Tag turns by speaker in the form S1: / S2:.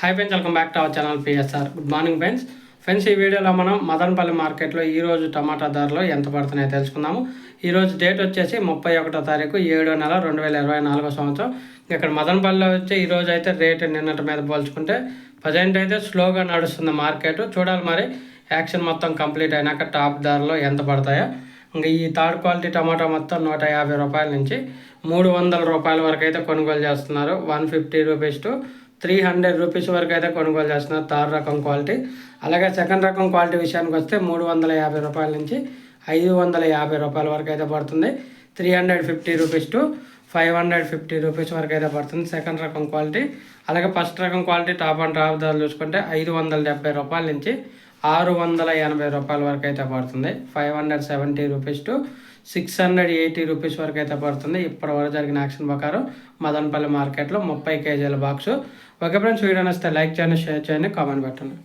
S1: Hi friends, welcome back to our channel PSR. Good morning friends. ఈ వీడియోలో మనం మదనపల్లి మార్కెట్లో ఈరోజు టమాటా ధరలు ఎంత పడుతున్నాయో తెలుసుకుందాము. ఈరోజు డేట్ వచ్చేసి 31వ తారీఖు 7వ నెల 2024 సంవత్సరం. ఇక్కడ మదనపల్లిలో వచ్చి ఈరోజు అయితే రేటు నిన్నటి మీద పోల్చుకుంటే ప్రజెంట్ అయితే స్లోగా నడుస్తుంది మార్కెట్. చూడాలి మరి యాక్షన్ మొత్తం కంప్లీట్ అయినాక టాప్ ధరలు ఎంత పడతాయో. ఇంకా ఈ థర్డ్ క్వాలిటీ టమాటా మొత్తం 150 రూపాయల నుంచి 300 రూపాయల వరకు అయితే కొనుగోలు చేస్తున్నారు. 150 రూపీస్ టు 300 రూపీస్ వరకు అయితే కొనుగోలు చేస్తున్నారు థర్డ్ రకం క్వాలిటీ. అలాగే సెకండ్ రకం క్వాలిటీ విషయానికి వస్తే 350 రూపాయల నుంచి 550 రూపాయల వరకు అయితే పడుతుంది. 350 రూపీస్ టు 550 రూపీస్ వరకు అయితే పడుతుంది సెకండ్ రకం క్వాలిటీ. అలాగే ఫస్ట్ రకం క్వాలిటీ టాప్ అండ్ టాప్ ధరలు చూసుకుంటే 570 రూపాయల నుంచి 680 రూపాయల వరకు అయితే పడుతుంది. 570 రూపీస్ టు 680 రూపీస్ వరకు అయితే పడుతుంది. ఇప్పటి వరకు జరిగిన యాక్షన్ ప్రకారం మదనపల్లి మార్కెట్లో 30 కేజీల బాక్సు. ఓకే ఫ్రెండ్స్, వీడియో నచ్చితే లైక్ చేయండి, షేర్ చేయండి, కామెంట్ పెట్టండి.